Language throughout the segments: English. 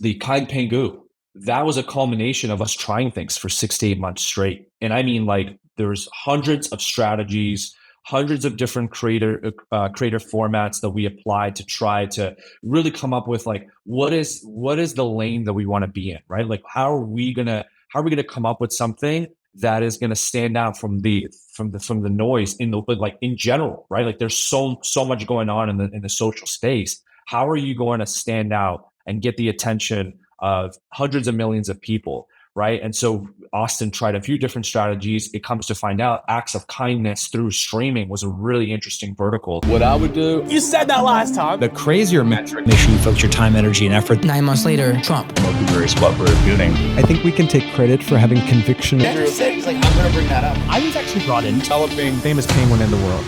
the Kind Pengu, that was a culmination of us trying things for 6 to 8 months straight. And I mean, like, there's hundreds of strategies, hundreds of different creator formats that we applied to try to really come up with, like, what is the lane that we want to be in, right? Like, how are we gonna come up with something that is gonna stand out from the noise in the, like, in general, right? Like, there's so much going on in the social space. How are you going to stand out and get the attention of hundreds of millions of people, right? And so Austin tried a few different strategies. It comes to find out acts of kindness through streaming was a really interesting vertical. What I would do, you said that last time. The crazier metric. Make sure you focus your time, energy, and effort. 9 months later, Trump. Very what we're doing. I think we can take credit for having conviction. Andrew said, he's like, I'm going to bring that up. I was actually brought in Developing Famous penguin in the world.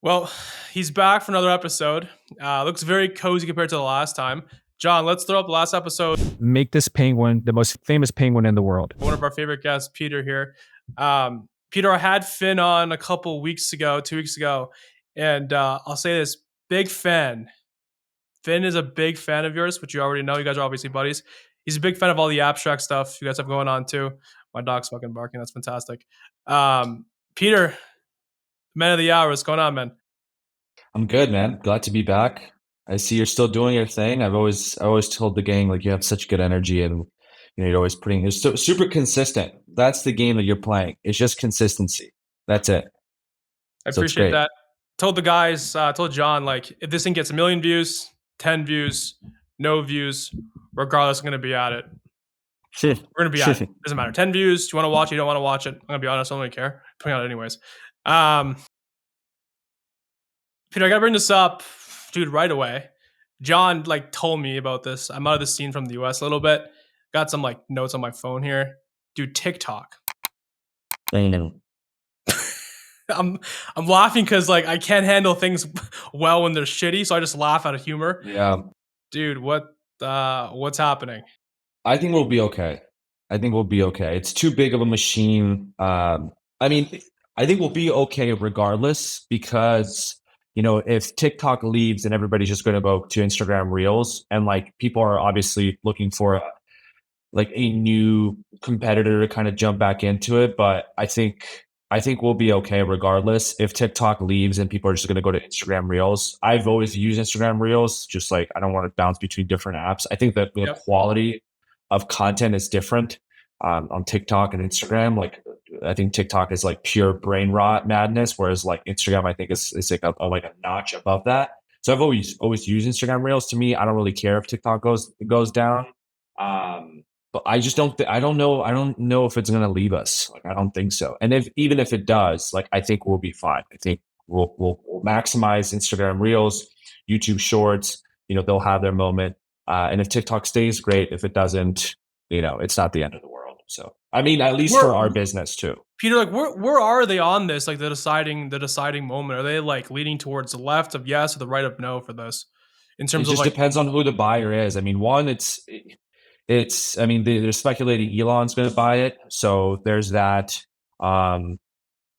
Well, he's back for another episode. Looks very cozy compared to the last time. John, let's throw up the last episode. Make this penguin the most famous penguin in the world. One of our favorite guests, Peter, here. Peter, I had Finn on a couple weeks ago, 2 weeks ago, and I'll say this, big fan. Finn is a big fan of yours, which you already know. You guys are obviously buddies. He's a big fan of all the abstract stuff you guys have going on too. My dog's fucking barking. That's fantastic. Peter, man of the hour, what's going on, man? I'm good, man. Glad to be back. I see you're still doing your thing. I always told the gang, like, you have such good energy, and you're always you're super consistent. That's the game that you're playing. It's just consistency. That's it. I appreciate that. Told the guys, told John, like, if this thing gets 1 million views, 10 views, no views, regardless, I'm going to be at it. We're going to be at it. Doesn't matter. 10 views. Do you want to watch it? You don't want to watch it? I'm going to be honest. I don't really care. I'm putting it out anyways. Peter, I got to bring this up, dude, right away. John, like, told me about this. I'm out of the scene from the US a little bit. Got some, like, notes on my phone here. Dude, TikTok. I know. I'm laughing because, like, I can't handle things well when they're shitty, so I just laugh out of humor. Yeah. Dude, what's happening? I think we'll be okay. It's too big of a machine. I mean, I think we'll be okay regardless, because, if TikTok leaves and everybody's just going to go to Instagram Reels, and, like, people are obviously looking for a new competitor to kind of jump back into it. But I think we'll be okay regardless. If TikTok leaves and people are just going to go to Instagram Reels, I've always used Instagram Reels. Just, like, I don't want to bounce between different apps. I think that the quality of content is different on TikTok and Instagram. Like, I think TikTok is like pure brain rot madness, whereas, like, Instagram, I think is like a notch above that. So I've always used Instagram Reels. To me, I don't really care if TikTok goes down. But I just don't know if it's going to leave us. Like, I don't think so. And even if it does, like, I think we'll be fine. I think we'll maximize Instagram Reels, YouTube Shorts. They'll have their moment. And if TikTok stays, great. If it doesn't, it's not the end of the world. So, I mean, at least for our business too. Peter, like, where are they on this? Like, the deciding moment. Are they, like, leaning towards the left of yes or the right of no for this? In terms it just of, like, depends on who the buyer is. I mean, I mean, they're speculating Elon's going to buy it. So there's that. And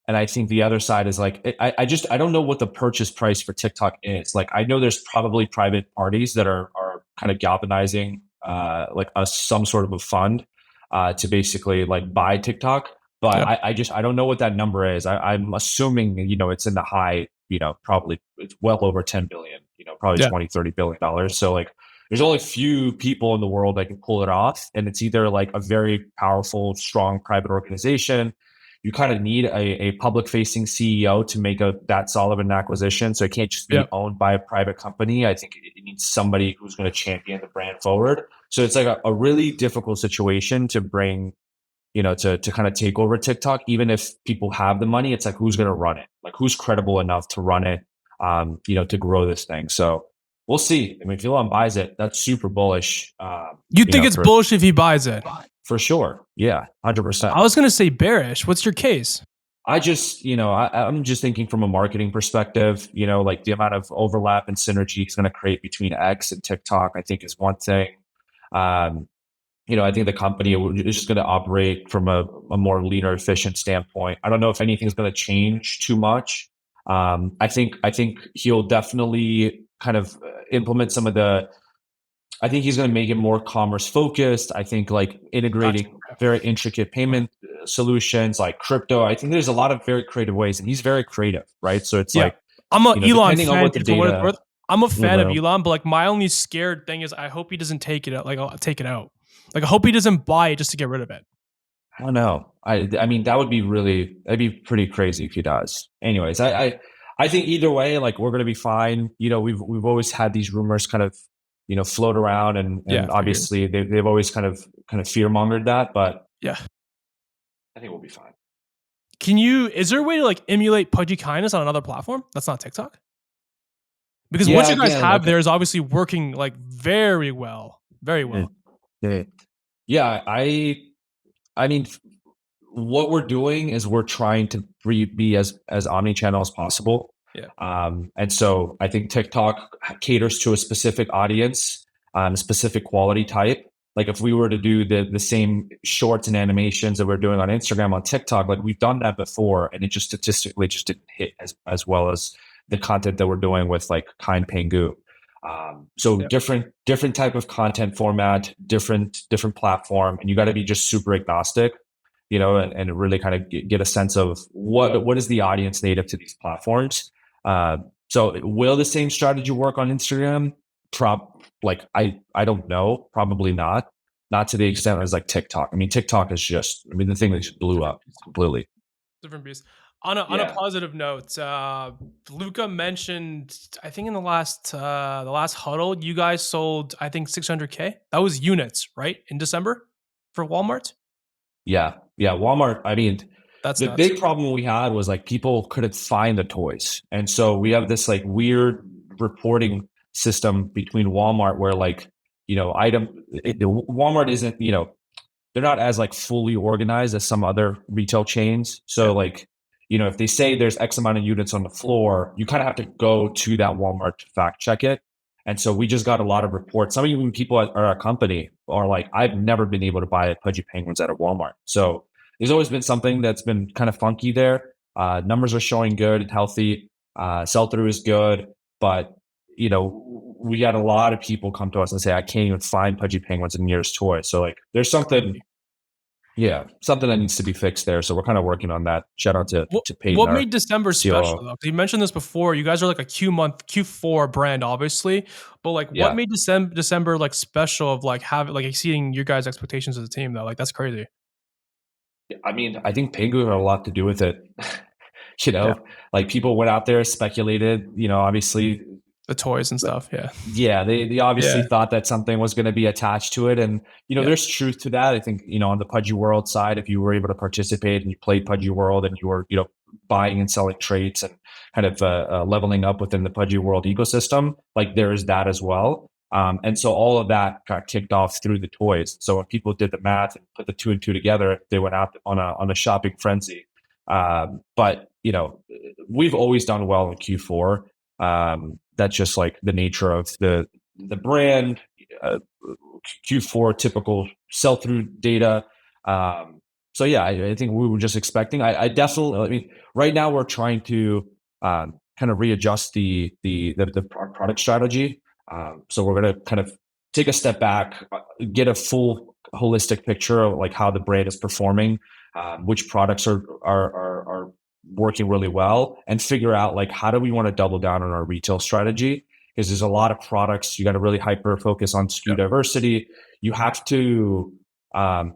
I think the other side is, like, I don't know what the purchase price for TikTok is. Like, I know there's probably private parties that are kind of galvanizing, like, some sort of a fund to basically, like, buy TikTok. But yeah. I don't know what that number is. I'm assuming, it's in the high, probably it's well over 10 billion, probably 20, $30 billion. So, like, there's only a few people in the world that can pull it off. And it's either, like, a very powerful, strong private organization. You kind of need a public facing CEO to make that solid of an acquisition. So it can't just be owned by a private company. I think it needs somebody who's going to champion the brand forward. So it's like a really difficult situation to bring, to kind of take over TikTok. Even if people have the money, it's like, who's going to run it? Like, who's credible enough to run it, to grow this thing. So we'll see. I mean, if Elon buys it, that's super bullish. You think it's bullish if he buys it? For sure. Yeah, 100%. I was going to say bearish. What's your case? I just, I'm just thinking from a marketing perspective, like, the amount of overlap and synergy it's going to create between X and TikTok, I think, is one thing. I think the company is just going to operate from a more leaner, efficient standpoint. I don't know if anything's going to change too much. I think he'll definitely kind of implement some of the. I think he's going to make it more commerce focused. I think like integrating Gotcha. very intricate payment solutions like crypto. I think there's a lot of very creative ways, and he's very creative, right? So it's Yeah. like, I'm a you know, Elon depending on fan, what the dude, for what it's data, worth. I'm a fan of you know, Elon, but like my only scared thing is I hope he doesn't take it out. Like I'll take it out. Like I hope he doesn't buy it just to get rid of it. I don't know. I mean, that'd be pretty crazy if he does. Anyways, I think either way, like we're gonna be fine. You know, we've always had these rumors kind of, you know, float around, and Yeah, for years. obviously they've always kind of fear mongered that, but Yeah. I think we'll be fine. Is there a way to like emulate Pudgy kindness on another platform that's not TikTok? Because Yeah, what you guys again, have like- there is obviously working like very well. Very well. Yeah, I mean, what we're doing is we're trying to be as omni-channel as possible. Yeah. And so I think TikTok caters to a specific audience, a specific quality type. Like if we were to do the same shorts and animations that we're doing on Instagram on TikTok, like we've done that before, and it just statistically just didn't hit as well as the content that we're doing with like Kind Pengu. So Yep. different type of content format, different platform, and you got to be just super agnostic, you know, and really kind of get a sense of what is the audience native to these platforms. So will the same strategy work on Instagram? I don't know, probably not to the extent as like TikTok. I mean, TikTok is just, I mean, the thing that just blew up completely. Different beast. On a positive note, Luca mentioned, I think in the last huddle, you guys sold, I think 600K. That was units, right? In December for Walmart. Yeah. Walmart. I mean, That's the nuts. big problem we had was like people couldn't find the toys, and so we have this like weird reporting system between Walmart where like, you know, Walmart isn't, you know, they're not as like fully organized as some other retail chains. So like, you know, if they say there's X amount of units on the floor, you kind of have to go to that Walmart to fact check it. And so we just got a lot of reports. Some even people at our company are like, I've never been able to buy Pudgy Penguins at a Walmart. So there's always been something that's been kind of funky there. Numbers are showing good and healthy. Sell through is good, but you know, we had a lot of people come to us and say, I can't even find Pudgy Penguins in nearest toy. So like there's something that needs to be fixed there. So we're kind of working on that. Shout out to Peyton. What made December COO. special though? 'Cause you mentioned this before. You guys are like a Q4 brand, obviously. But like what made December like special of like having like exceeding your guys' expectations as a team though? Like that's crazy. I mean, I think Pengu had a lot to do with it. You know, like people went out there, speculated, you know, obviously the toys and stuff. Yeah. Yeah. They obviously thought that something was going to be attached to it. And, you know, there's truth to that. I think, you know, on the Pudgy World side, if you were able to participate and you played Pudgy World and you were, you know, buying and selling traits and kind of leveling up within the Pudgy World ecosystem, like there is that as well. And so all of that got kicked off through the toys. So when people did the math and put the 2 and 2 together, they went out on a shopping frenzy. But you know, we've always done well in Q4. That's just like the nature of the brand. Q4 typical sell through data. So yeah, I think we were just expecting. I definitely. I mean, right now we're trying to kind of readjust the product strategy. So we're going to kind of take a step back, get a full holistic picture of like how the brand is performing, which products are working really well, and figure out like how do we want to double down on our retail strategy, because there's a lot of products. You got to really hyper focus on SKU diversity. You have to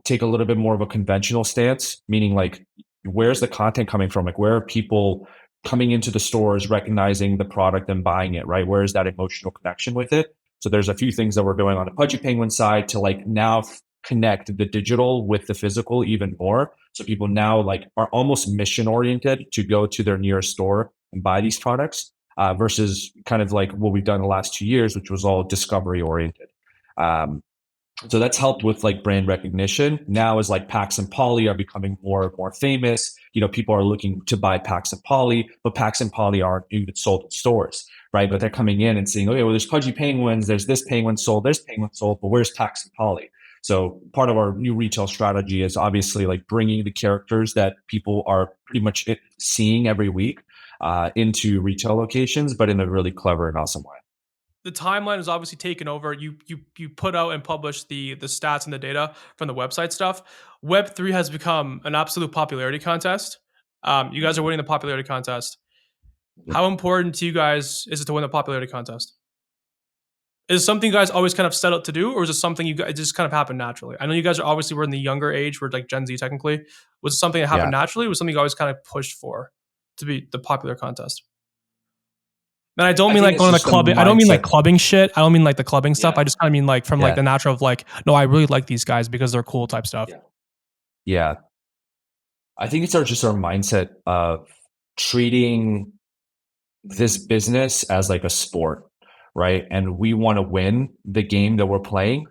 take a little bit more of a conventional stance, meaning like where's the content coming from? Like where are people coming into the stores, recognizing the product and buying it, right? Where is that emotional connection with it? So there's a few things that we're doing on the Pudgy Penguin side to like now connect the digital with the physical even more. So people now like are almost mission oriented to go to their nearest store and buy these products versus kind of like what we've done the last 2 years, which was all discovery oriented. So that's helped with like brand recognition. Now as like Pax and Poly are becoming more and more famous, you know, people are looking to buy Pax and Poly, but Pax and Poly aren't even sold in stores, right? But they're coming in and saying, okay, well, there's Pudgy Penguins, there's this penguin sold, there's penguin sold, but where's Pax and Poly? So part of our new retail strategy is obviously like bringing the characters that people are pretty much seeing every week, into retail locations, but in a really clever and awesome way. The timeline is obviously taken over. You put out and publish the stats and the data from the website stuff. Web3 has become an absolute popularity contest. You guys are winning the popularity contest. How important to you guys is it to win the popularity contest? Is it something you guys always kind of set out to do, or is it something you guys it just kind of happened naturally? I know you guys are obviously we're in the younger age, we're like Gen Z technically. Was it something that happened naturally? Or was it something you always kind of pushed for to be the popular contest? And I don't mean like going to the clubbing. I don't mean like clubbing shit. I don't mean like the clubbing stuff. I just kind of mean like from like the natural of like, no, I really like these guys because they're cool type stuff. Yeah. I think it's just our mindset of treating this business as like a sport, right? And we want to win the game that we're playing,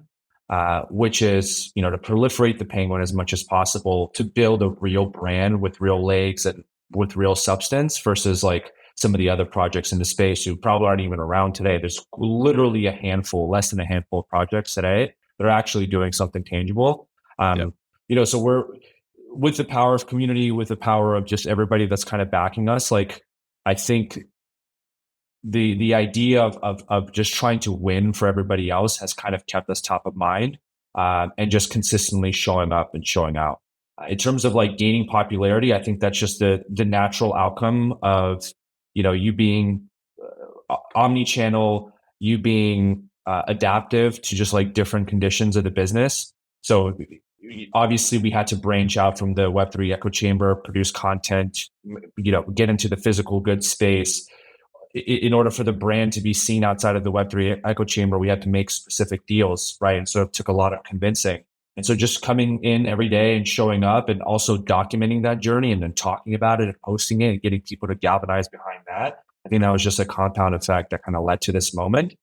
which is, to proliferate the Penguin as much as possible, to build a real brand with real legs and with real substance versus like some of the other projects in the space who probably aren't even around today. There's literally less than a handful of projects today that are actually doing something tangible. So we're with the power of community, with the power of just everybody that's kind of backing us. Like, I think the idea of just trying to win for everybody else has kind of kept us top of mind, and just consistently showing up and showing out. In terms of like gaining popularity, I think that's just the natural outcome of you being omni-channel, you being adaptive to just like different conditions of the business. So obviously we had to branch out from the Web3 echo chamber, produce content, get into the physical goods space. In order for the brand to be seen outside of the Web3 echo chamber, we had to make specific deals, right? And so it took a lot of convincing. And so just coming in every day and showing up and also documenting that journey and then talking about it and posting it and getting people to galvanize behind that, I think that was just a compound effect that kind of led to this moment.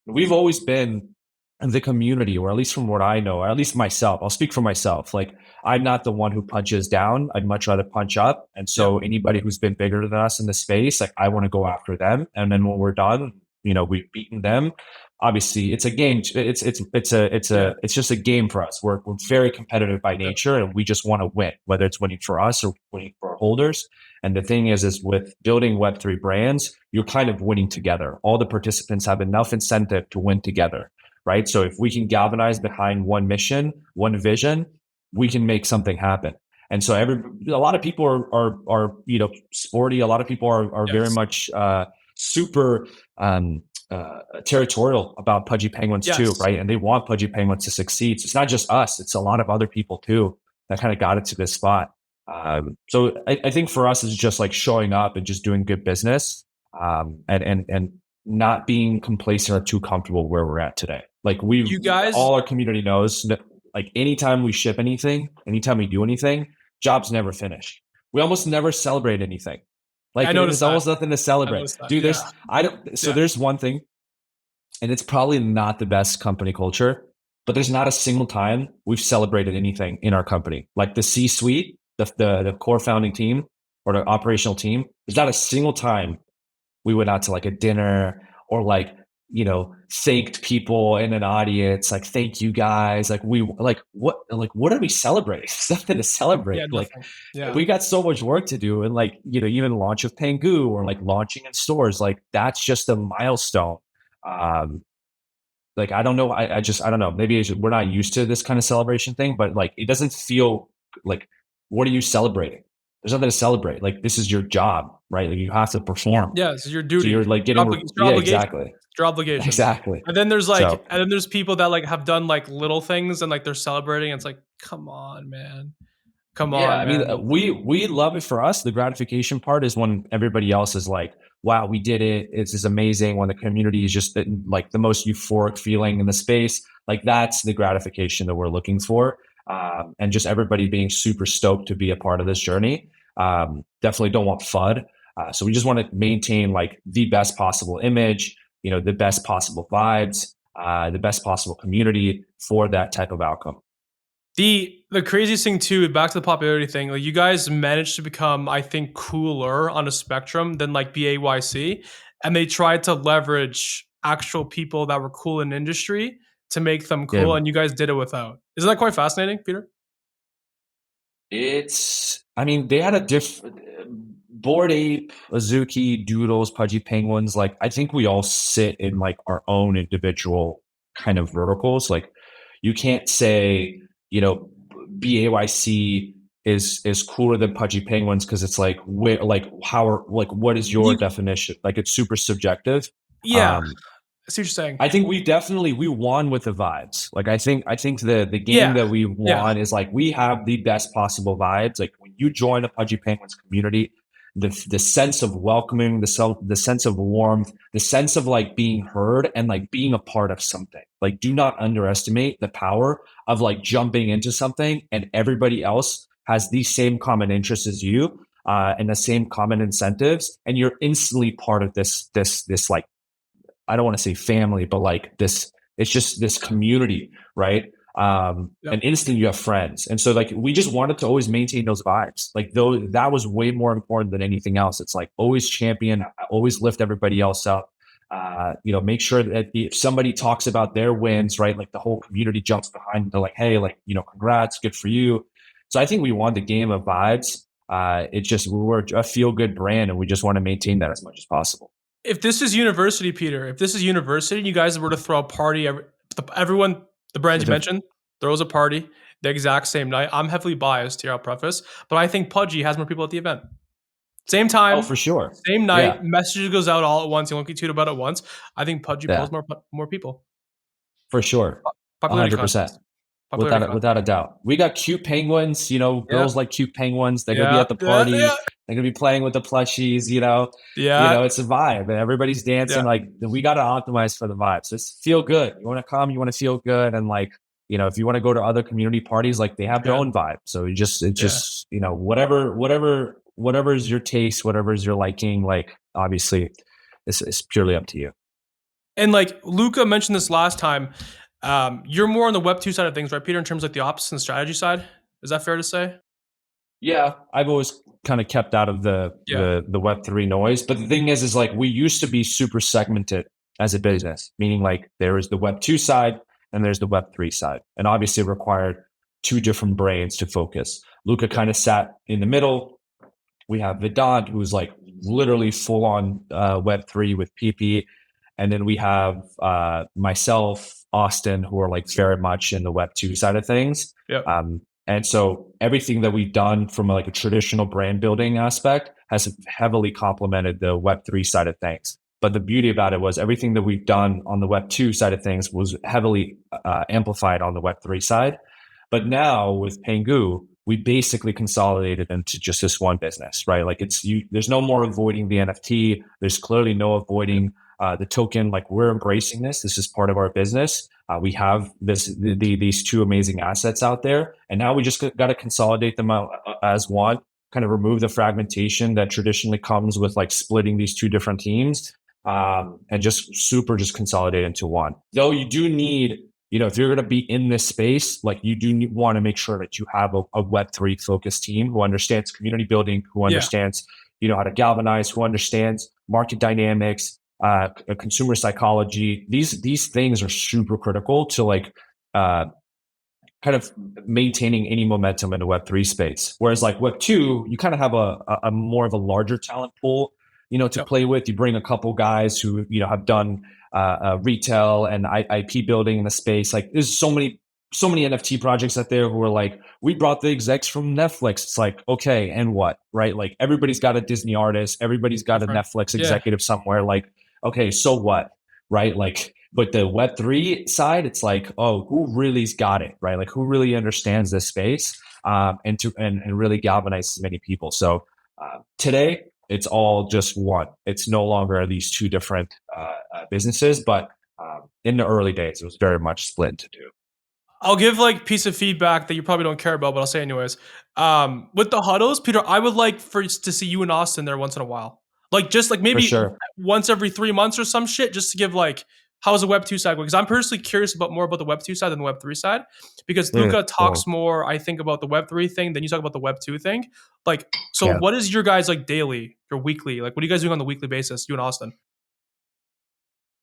We've always been in the community, or at least from what I know, or at least myself, I'll speak for myself. Like, I'm not the one who punches down. I'd much rather punch up. And so anybody who's been bigger than us in the space, like, I want to go after them. And then when we're done, we've beaten them. Obviously, it's a game. It's just a game for us. We're very competitive by nature, and we just want to win, whether it's winning for us or winning for our holders. And the thing is with building Web3 brands, you're kind of winning together. All the participants have enough incentive to win together, right? So if we can galvanize behind one mission, one vision, we can make something happen. And so a lot of people are sporty. A lot of people are very much super territorial about Pudgy Penguins too, right? And they want Pudgy Penguins to succeed. So it's not just us; it's a lot of other people too that kind of got it to this spot. So I think for us, it's just like showing up and just doing good business, and not being complacent or too comfortable where we're at today. Like, all our community knows that, like, anytime we ship anything, anytime we do anything, jobs never finish. We almost never celebrate anything. Like, there's almost nothing to celebrate. Dude, there's one thing, and it's probably not the best company culture, but there's not a single time we've celebrated anything in our company. Like the C-suite, the core founding team or the operational team, there's not a single time we went out to like a dinner or like, thanked people in an audience, like, thank you guys. Like, what are we celebrating? There's nothing to celebrate. We got so much work to do. And like, even launch of Pengu or like launching in stores, like, that's just a milestone. Like, I don't know. I don't know. Maybe we're not used to this kind of celebration thing, but like, it doesn't feel like, what are you celebrating? There's nothing to celebrate. Like, this is your job, right? Like, you have to perform. Yeah, this is your duty. So you're like getting exactly. It's your obligation. Exactly. And then there's there's people that like have done like little things and like they're celebrating. It's like, come on, man. Come on. I mean, we love it. For us, the gratification part is when everybody else is like, wow, we did it. It's just amazing. When the community is just like the most euphoric feeling in the space, like, that's the gratification that we're looking for. And just everybody being super stoked to be a part of this journey. Definitely don't want FUD. So we just want to maintain like the best possible image, the best possible vibes, the best possible community for that type of outcome. The craziest thing too, back to the popularity thing, like, you guys managed to become, I think, cooler on a spectrum than like BAYC, and they tried to leverage actual people that were cool in industry to make them cool, and you guys did it without. Isn't that quite fascinating, Peter? They had Bored Ape, Azuki, Doodles, Pudgy Penguins, like I think we all sit in like our own individual kind of verticals. Like you can't say, you know, BAYC is cooler than Pudgy Penguins because it's like what is your definition? Like it's super subjective. Yeah, I see what you're saying. I think we won with the vibes. Like I think the game Yeah. that we won is like we have the best possible vibes. Like when you join a Pudgy Penguins community, the sense of welcoming, the sense of warmth, the sense of like being heard and like being a part of something. Like do not underestimate the power of like jumping into something and everybody else has the same common interests as you and the same common incentives, and you're instantly part of this like, I don't want to say family, but like this, it's just this community, right? And instantly you have friends. And so like, we just wanted to always maintain those vibes. Like though that was way more important than anything else. It's like always champion, always lift everybody else up. You know, make sure that if somebody talks about their wins, right? Like the whole community jumps behind. They're like, hey, like, you know, congrats, good for you. So I think we won the game of vibes. We're a feel good brand and we just want to maintain that as much as possible. If this is university, Peter, if this is university, you guys were to throw a party, everyone, the brands you mentioned, throws a party the exact same night. I'm heavily biased here, I'll preface, but I think Pudgy has more people at the event. Same time. Oh, for sure. Same night. Messages goes out all at once. You only tweet about it once. I think Pudgy pulls more people. For sure. 100%. Without a doubt. We got cute penguins, you know, girls like cute penguins. They're going to be at the party. They're going to be playing with the plushies, you know. Yeah. You know, it's a vibe and everybody's dancing. Like we got to optimize for the vibe. So it's feel good. You want to come, you want to feel good. And like, you know, if you want to go to other community parties, like they have their own vibe. So it's just, you know, whatever is your taste, whatever is your liking, like obviously it's purely up to you. And like Luca mentioned this last time, you're more on the Web2 side of things, right, Peter, in terms of like the ops and strategy side? Is that fair to say? Yeah, I've always kind of kept out of the Web3 noise. But the thing is like we used to be super segmented as a business, meaning like there is the Web2 side and there's the Web3 side. And obviously it required two different brains to focus. Luca kind of sat in the middle. We have Vedant, who's like literally full on Web3 with PP. And then we have myself, Austin, who are like very much in the Web2 side of things. Yep. And so everything that we've done from like a traditional brand building aspect has heavily complemented the Web3 side of things. But the beauty about it was everything that we've done on the Web2 side of things was heavily amplified on the Web3 side. But now with Pengu, we basically consolidated into just this one business, right? Like there's no more avoiding the NFT. There's clearly no avoiding the token. Like we're embracing this. This is part of our business. We have these two amazing assets out there, and now we just got to consolidate them out as one. Kind of remove the fragmentation that traditionally comes with like splitting these two different teams, and just consolidate into one. Though you do need, you know, if you're going to be in this space, like you do want to make sure that you have a Web3 focused team who understands community building, who understands, you know, how to galvanize, who understands market dynamics, consumer psychology. These things are super critical to like kind of maintaining any momentum in the Web3 space. Whereas like Web2, you kind of have a more of a larger talent pool, you know, to play with. You bring a couple guys who, you know, have done retail and IP building in the space. Like there's so many NFT projects out there who are like, we brought the execs from Netflix. It's like, okay, and what, right? Like everybody's got a Disney artist, everybody's got a Netflix executive somewhere. Like, okay, so what, right? Like, but the Web3 side, it's like, oh, who really's got it, right? Like who really understands this space and really galvanizes many people. So today, it's all just one. It's no longer these two different businesses, but in the early days, it was very much split into two. I'll give like piece of feedback that you probably don't care about, but I'll say anyways. With the huddles, Peter, I would like to see you and Austin there once in a while. Like just like maybe once every 3 months or some shit, just to give like, how's the Web2 side going? Because I'm personally curious more about the Web2 side than the Web3 side. Because Luca talks more, I think, about the Web3 thing than you talk about the Web2 thing. Like, so what is your guys like daily, your weekly? Like, what are you guys doing on the weekly basis, you and Austin?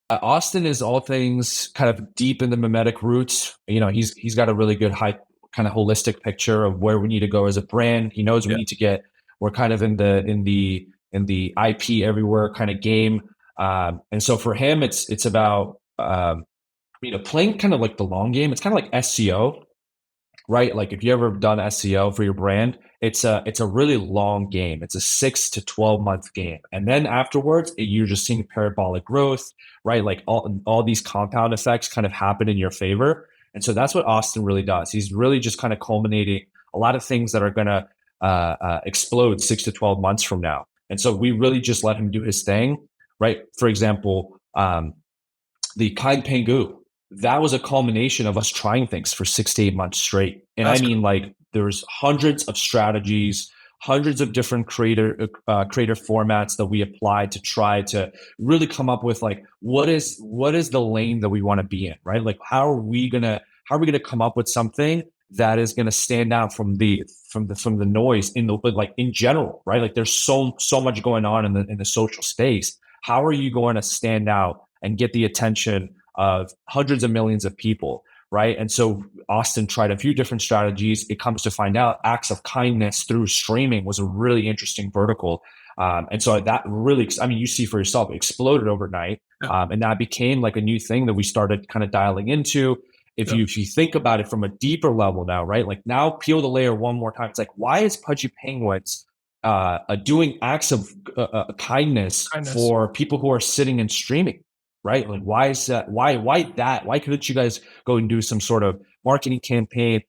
Austin is all things kind of deep in the mimetic roots. You know, he's got a really good high kind of holistic picture of where we need to go as a brand. He knows we need to get. We're kind of in the in the IP everywhere kind of game. And so for him, it's about playing kind of like the long game. It's kind of like SEO, right? Like if you ever done SEO for your brand, it's a really long game. It's a 6 to 12 month game, and then afterwards, you're just seeing parabolic growth, right? Like all these compound effects kind of happen in your favor, and so that's what Austin really does. He's really just kind of culminating a lot of things that are going to explode 6 to 12 months from now, and so we really just let him do his thing, right? For example, the Kind Pengu, that was a culmination of us trying things for 6 to 8 months straight. And I mean, like, there's hundreds of strategies, hundreds of different creator formats that we applied to try to really come up with like what is the lane that we want to be in, right? Like how are we gonna come up with something that is gonna stand out from the noise in general, right? Like there's so much going on in the social space. How are you going to stand out and get the attention of hundreds of millions of people, right? And so Austin tried a few different strategies. It comes to find out acts of kindness through streaming was a really interesting vertical. And so that really, I mean, you see for yourself, it exploded overnight. And that became like a new thing that we started kind of dialing into. If you think about it from a deeper level now, right? Like now peel the layer one more time. It's like, why is Pudgy Penguins doing acts of kindness for people who are sitting and streaming? Right? Like, why is that? Why couldn't you guys go and do some sort of marketing campaign,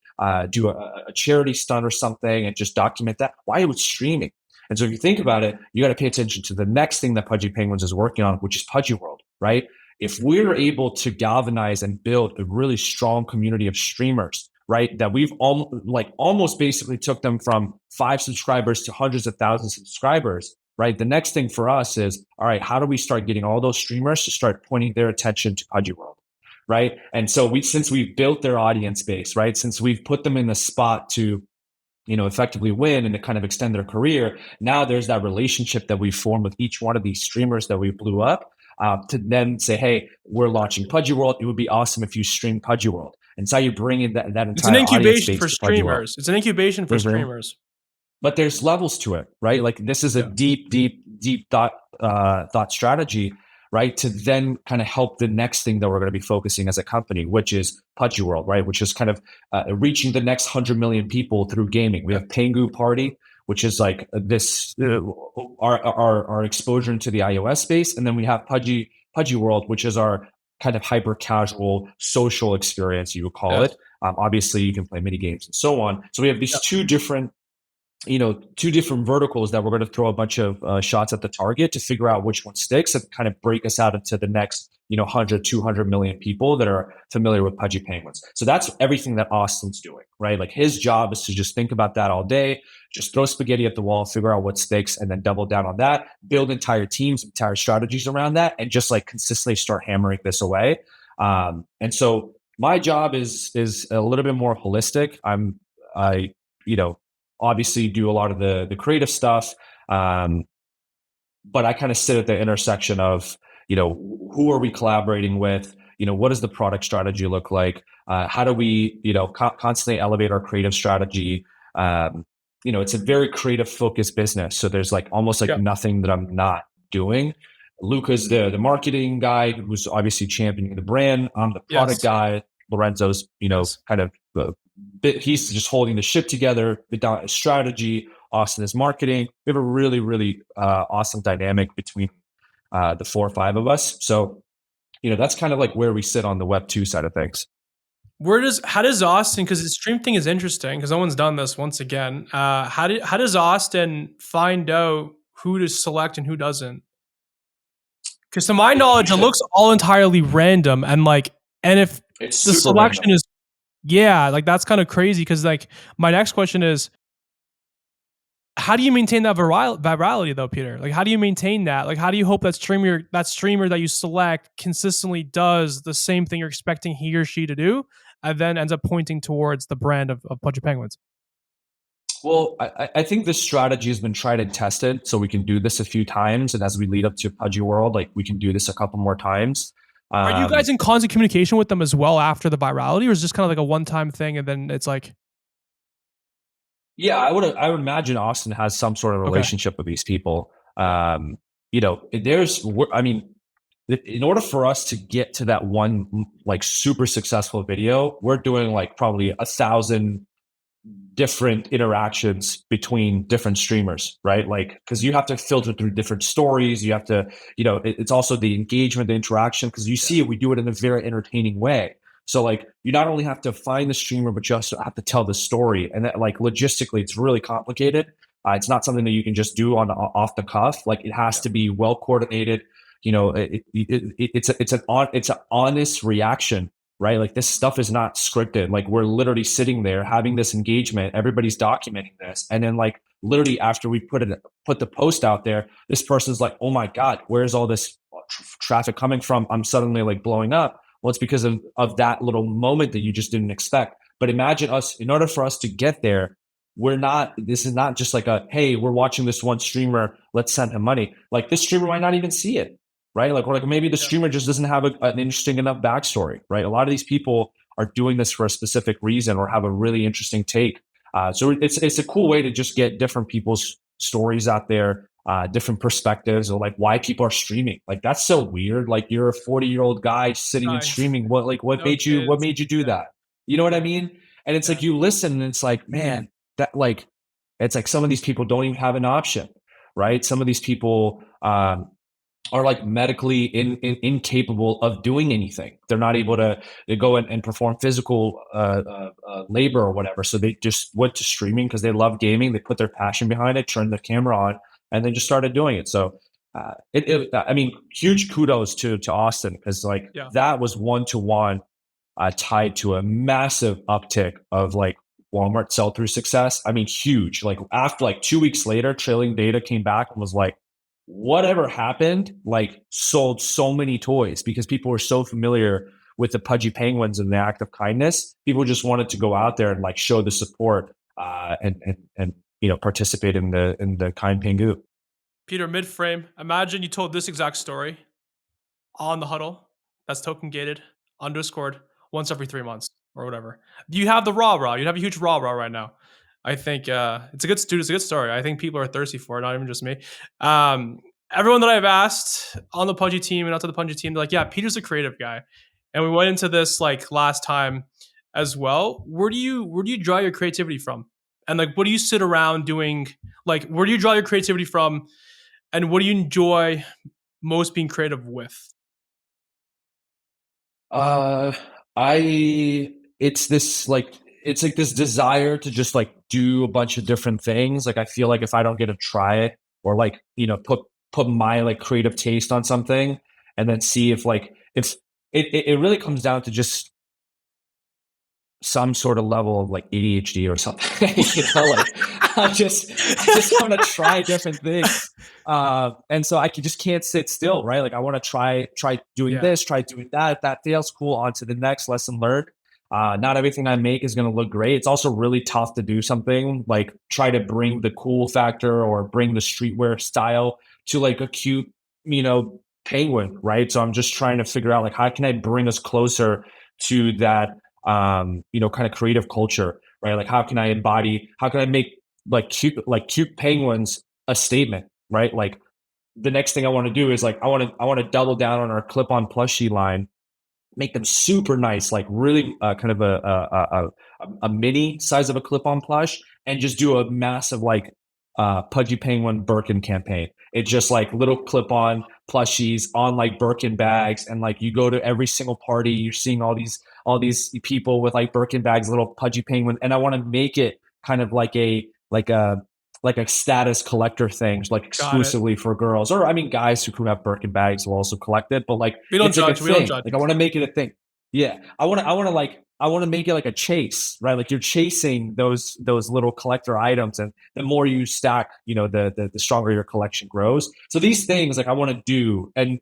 do a charity stunt or something and just document that? Why it was streaming? And so if you think about it, you got to pay attention to the next thing that Pudgy Penguins is working on, which is Pudgy World, right? If we're able to galvanize and build a really strong community of streamers, right, that we've almost basically took them from 5 subscribers to hundreds of thousands of subscribers, right? The next thing for us is, all right, how do we start getting all those streamers to start pointing their attention to Pudgy World, right? And so since we've built their audience base, right, since we've put them in the spot to, effectively win and to kind of extend their career, now there's that relationship that we formed with each one of these streamers that we blew up to then say, hey, we're launching Pudgy World. It would be awesome if you stream Pudgy World. And so you bring in that entire it's an incubation for streamers. It's an incubation for streamers. But there's levels to it, right? Like this is a deep thought strategy, right? To then kind of help the next thing that we're going to be focusing as a company, which is Pudgy World, right? Which is kind of reaching the next 100 million people through gaming. We have Pengu Party, which is like this our exposure into the iOS space, and then we have Pudgy World, which is our kind of hyper casual social experience, you would call it. Obviously, you can play mini games and so on. So we have these two different verticals that we're going to throw a bunch of shots at the target to figure out which one sticks and kind of break us out into the next 100 200 million people that are familiar with Pudgy Penguins. So that's everything that Austin's doing, right? Like his job is to just think about that all day, just throw spaghetti at the wall, figure out what sticks, and then double down on that, build entire teams, entire strategies around that, and just like consistently start hammering this away. And so my job is a little bit more holistic. I obviously do a lot of the creative stuff, but I kind of sit at the intersection of who are we collaborating with, what does the product strategy look like, how do we constantly elevate our creative strategy. It's a very creative focused business, so there's like almost like nothing that I'm not doing. Luca's the marketing guy who's obviously championing the brand. I'm the product guy. Lorenzo's kind of he's just holding the ship together, the strategy. Austin is marketing. We have a really, really awesome dynamic between the 4 or 5 of us. So, that's kind of like where we sit on the Web2 side of things. How does Austin, because the stream thing is interesting because no one's done this once again. How does Austin find out who to select and who doesn't? Because to my knowledge, it looks all entirely random and if the selection random. That's kind of crazy because my next question is, how do you maintain that virality though, Peter? Like, how do you maintain that? Like, how do you hope that streamer that you select consistently does the same thing you're expecting he or she to do, and then ends up pointing towards the brand of Pudgy Penguins? Well, I think this strategy has been tried and tested, so we can do this a few times, and as we lead up to Pudgy World, we can do this a couple more times. Are you guys in constant communication with them as well after the virality, or is it just kind of like a one-time thing and then it's like? Yeah, I would imagine Austin has some sort of relationship with these people. You know, I mean, in order for us to get to that one like super successful video, we're doing like probably 1,000 different interactions between different streamers, right? Like, because you have to filter through different stories. You have to, you know, it's also the engagement, the interaction, because you see it, we do it in a very entertaining way. So like, you not only have to find the streamer, but you also have to tell the story. And that, like, logistically, it's really complicated. It's not something that you can just do on off the cuff. Like, it has to be well coordinated. You know, it's an honest reaction, right? Like, this stuff is not scripted. Like, we're literally sitting there having this engagement. Everybody's documenting this. And then like literally after we put the post out there, this person's like, oh my God, where's all this traffic coming from? I'm suddenly like blowing up. Well, it's because of that little moment that you just didn't expect. But imagine us, in order for us to get there, this is not just like hey, we're watching this one streamer, let's send him money. Like, this streamer might not even see it, right? Like, or like maybe the streamer just doesn't have an interesting enough backstory, right? A lot of these people are doing this for a specific reason or have a really interesting take. So it's a cool way to just get different people's stories out there, different perspectives, or like why people are streaming. Like, that's so weird. Like, you're a 40-year-old guy sitting and streaming. What made you do that? You know what I mean? And it's like, you listen and it's like, man, that like, it's like some of these people don't even have an option, right? Some of these people are like medically incapable of doing anything. They're not able to go and perform physical labor or whatever. So they just went to streaming because they love gaming. They put their passion behind it, turned the camera on, and then just started doing it. So I mean, huge kudos to Austin, because like that was one-to-one tied to a massive uptick of like Walmart sell-through success. I mean, huge. Like, after like 2 weeks later, trailing data came back and was like, whatever happened, like, sold so many toys because people were so familiar with the Pudgy Penguins and the act of kindness. People just wanted to go out there and like show the support and you know, participate in the kind Pengu. Peter, mid frame, imagine you told this exact story on the huddle that's token gated on Discord once every 3 months or whatever. You have the raw. You'd have a huge raw right now. I think it's a good story. I think people are thirsty for it, not even just me. Everyone that I've asked on the Pudgy team and outside the Pudgy team, they're like, yeah, Peter's a creative guy. And we went into this like last time as well. Where do you draw your creativity from? And like, what do you sit around doing? Like, where do you draw your creativity from? And what do you enjoy most being creative with? It's like this desire to just like do a bunch of different things. Like, I feel like if I don't get to try it, or like, you know, put my like creative taste on something, and then see if it really comes down to just some sort of level of like ADHD or something. You know, like, I just want to try different things. And so I just can't sit still, right? Like, I want to try doing this, try doing that. If that fails, cool, on to the next lesson learned. Not everything I make is going to look great. It's also really tough to do something like try to bring the cool factor or bring the streetwear style to like a cute, you know, penguin, right? So I'm just trying to figure out like, how can I bring us closer to that, you know, kind of creative culture, right? Like, how can I make like cute penguins a statement, right? Like, the next thing I want to do is like, I want to double down on our clip-on plushie line, make them super nice, like really kind of a mini size of a clip-on plush, and just do a massive like Pudgy Penguin Birkin campaign. It's just like little clip-on plushies on like Birkin bags, and like you go to every single party, you're seeing all these people with like Birkin bags, little Pudgy Penguin, and I want to make it kind of like a status collector thing, like exclusively for girls, or I mean, guys who have Birkin bags will also collect it. But like, we don't judge. Like, I want to make it a thing. Yeah, I want to make it like a chase, right? Like, you're chasing those little collector items, and the more you stack, you know, the stronger your collection grows. So these things, like, I want to do, and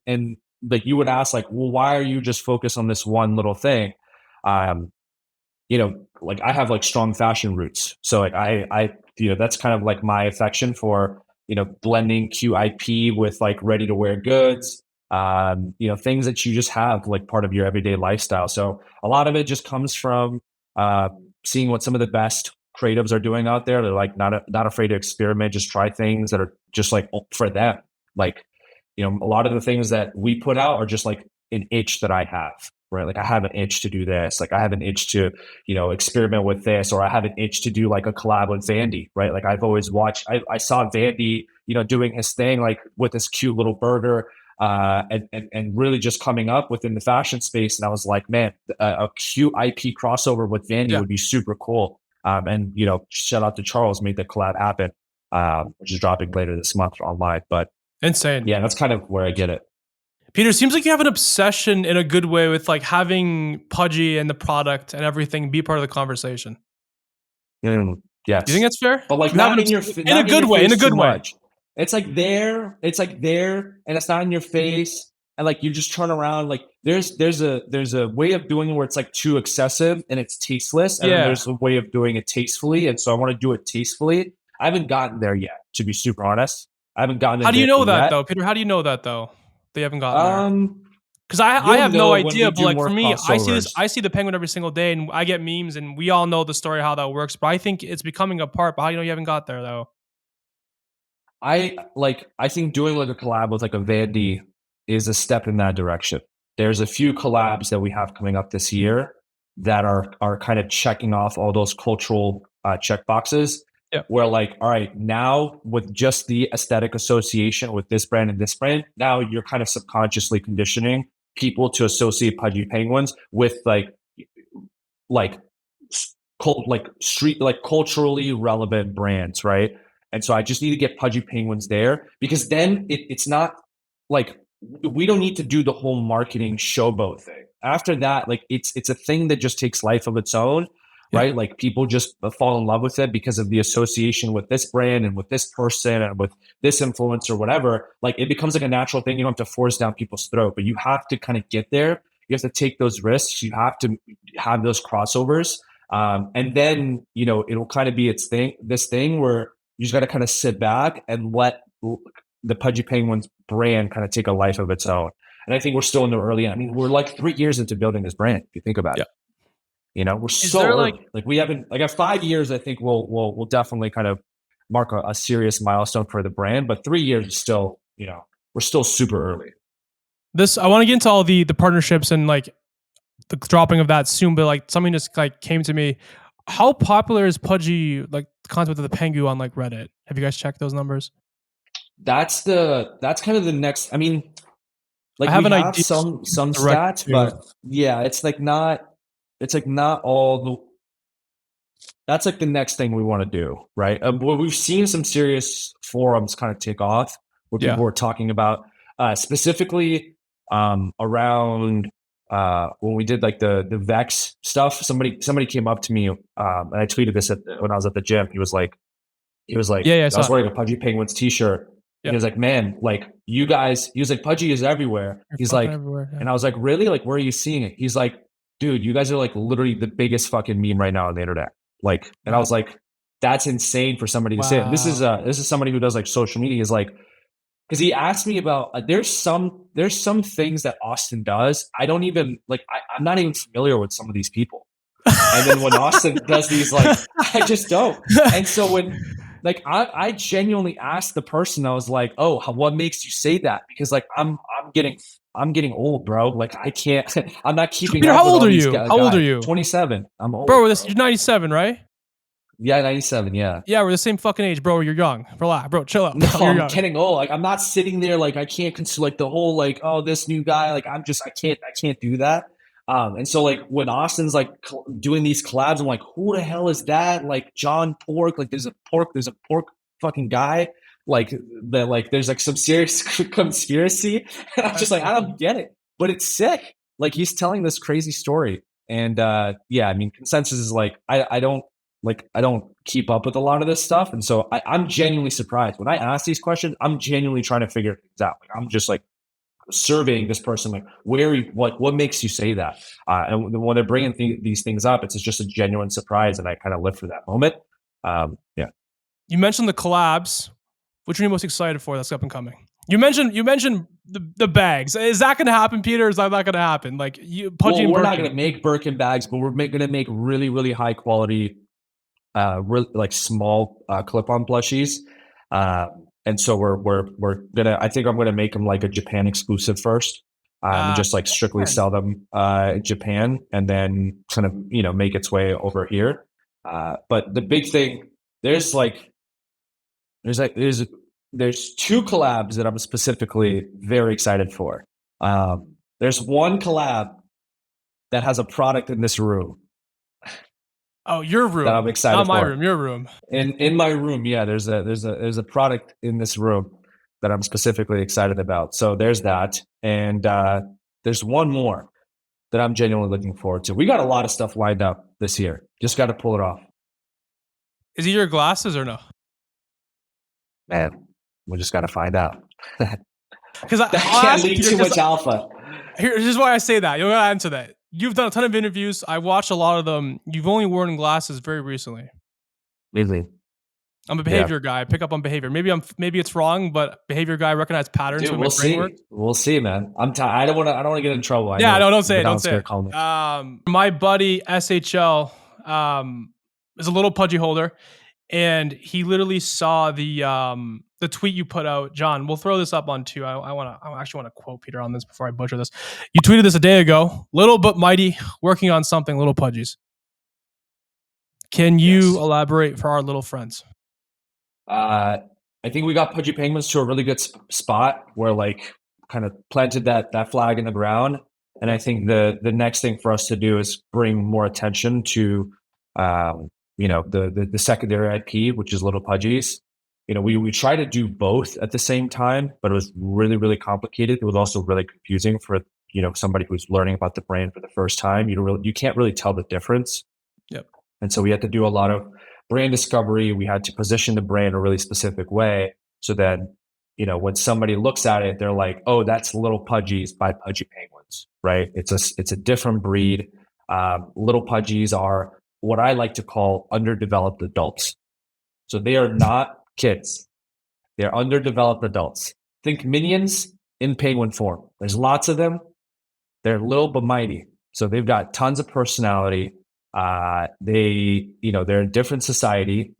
like, you would ask, like, well, why are you just focused on this one little thing? You know, like, I have like strong fashion roots, so like I you know, that's kind of like my affection for, you know, blending QIP with like ready to wear goods, you know, things that you just have like part of your everyday lifestyle. So a lot of it just comes from seeing what some of the best creatives are doing out there. They're like not afraid to experiment, just try things that are just like for them. Like, you know, a lot of the things that we put out are just like an itch that I have, right? Like I have an itch to do this. Like I have an itch to, you know, experiment with this, or I have an itch to do like a collab with Vandy, right? Like I've always watched, I saw Vandy, you know, doing his thing, like with this cute little burger, and really just coming up within the fashion space. And I was like, man, a cute IP crossover with Vandy would be super cool. And, you know, shout out to Charles, made the collab happen, which is dropping later this month online. But insane. Yeah, that's kind of where I get it. Peter, seems like you have an obsession in a good way with like having Pudgy and the product and everything be part of the conversation. Yes. Do you think that's fair? But like You not have in your in a good way, in a good way. It's like there, and it's not in your face, and like you just turn around. Like there's a way of doing it where it's like too excessive and it's tasteless, and then there's a way of doing it tastefully. And so I want to do it tastefully. I haven't gotten there yet, to be super honest. I haven't gotten there. How do you know that yet. though, Peter? How do you know that though? They haven't gotten there. Because I You'll have no know when idea, we but do like more for me, crossovers. I see the penguin every single day, and I get memes, and we all know the story how that works. But I think it's becoming a part. But how do you know you haven't got there though? I think doing like a collab with like a Vandy is a step in that direction. There's a few collabs that we have coming up this year that are kind of checking off all those cultural check boxes. Yeah. Where like, all right, now with just the aesthetic association with this brand and this brand, now you're kind of subconsciously conditioning people to associate Pudgy Penguins with like street, like culturally relevant brands, right? And so I just need to get Pudgy Penguins there, because then it's not like we don't need to do the whole marketing showboat thing. After that, like it's a thing that just takes life of its own, right? Like people just fall in love with it because of the association with this brand and with this person and with this influencer or whatever. Like it becomes like a natural thing. You don't have to force down people's throat, but you have to kind of get there. You have to take those risks. You have to have those crossovers. And then, you know, it'll kind of be this thing where you just got to kind of sit back and let the Pudgy Penguins brand kind of take a life of its own. And I think we're still in the early end. I mean, we're like 3 years into building this brand, if you think about it. You know, we're so early. Like we haven't, like at 5 years, I think we'll definitely kind of mark a serious milestone for the brand. But 3 years is still, you know, we're still super early. I want to get into all the partnerships and like the dropping of that soon, but like something just like came to me. How popular is Pudgy, like the concept of the Pengu on like Reddit? Have you guys checked those numbers? That's kind of the next. I mean, like I have we an have idea some stats, but yeah, it's like not all the. That's like the next thing we want to do, right? Well, we've seen some serious forums kind of take off where people were talking about specifically around when we did like the Vex stuff. Somebody came up to me and I tweeted this when I was at the gym. He was like, I was wearing a Pudgy Penguins t-shirt. He was like, man, like you guys, he was like, Pudgy is everywhere. He's like, and I was like, really? Like, where are you seeing it? He's like, dude, you guys are like literally the biggest fucking meme right now on the internet. Like, and I was like, that's insane for somebody to say it. This is somebody who does like social media. Is like, because he asked me about there's some things that Austin does. I don't even like. I'm not even familiar with some of these people. And then when Austin does these, like, I just don't. And so when, like, I genuinely asked the person, I was like, oh, what makes you say that? Because like I'm getting old, bro. Like I can't. I'm not keeping. Peter, up how with old all are these you? guys. How old are you? 27. I'm old, bro. You're 97, right? Yeah, 97. Yeah. Yeah, we're the same fucking age, bro. You're young. Relax, bro. Chill out. No, You're I'm getting old. Like I'm not sitting there. Like I can't consider like the whole like, oh, this new guy. Like I can't do that. And so like when Austin's like doing these collabs, I'm like, who the hell is that? Like John Pork. Like there's a pork fucking guy. Like that. Like there's like some serious conspiracy. And I'm just like, I don't get it. But it's sick. Like he's telling this crazy story. And yeah, I mean, consensus is like I don't keep up with a lot of this stuff. And so I'm genuinely surprised. When I ask these questions, I'm genuinely trying to figure things out. Like I'm just like surveying this person, like what makes you say that? And when they're bringing these things up, it's just a genuine surprise. And I kind of live for that moment. Yeah. You mentioned the collabs. Which are you most excited for that's up and coming? You mentioned the bags. Is that going to happen, Peter? Or is that not going to happen? Like Pudgy and we're Birkin. not going to make Birkin bags, but we're going to make really, really high quality really like small clip-on plushies. And so we're gonna. I think I'm gonna make them like a Japan exclusive first, and just like strictly sell them in Japan, and then kind of make its way over here. But the big thing, there's two collabs that I'm specifically very excited for. There's one collab that has a product in this room. Oh, your room. That I'm excited Not my for. room. Your room. In my room, yeah. There's a product in this room that I'm specifically excited about. So there's that, and there's one more that I'm genuinely looking forward to. We got a lot of stuff lined up this year. Just got to pull it off. Is it your glasses or no? Man, we just got to find out. Because I can't leak too much alpha. Here's why I say that. You'll gotta answer that. You've done a ton of interviews. I watched a lot of them. You've only worn glasses very recently. Really? I'm a behavior guy. I pick up on behavior. Maybe it's wrong, but behavior guy recognize patterns. Dude, we'll see. We'll see, man. I don't want to get in trouble. Don't say it. Don't say it. My buddy SHL is a Lil Pudgy holder, and he literally saw the tweet you put out. John, we'll throw this up on too. I actually want to quote Peter on this before I butcher this. You tweeted this a day ago. Little but mighty, working on something. Little Pudgies. Can you elaborate for our little friends? I think we got Pudgy Penguins to a really good spot where like kind of planted that flag in the ground. And I think the next thing for us to do is bring more attention to the secondary IP, which is Little Pudgies. We try to do both at the same time, but it was really, really complicated. It was also really confusing for somebody who's learning about the brand for the first time. You can't really tell the difference. Yep. And so we had to do a lot of brand discovery. We had to position the brand in a really specific way so that when somebody looks at it, they're like, oh, that's Little Pudgies by Pudgy Penguins, right? It's a different breed. Little Pudgies are what I like to call underdeveloped adults. So they are not kids. They're underdeveloped adults. Think minions in penguin form. There's lots of them. They're little but mighty. So they've got tons of personality. They're in different society.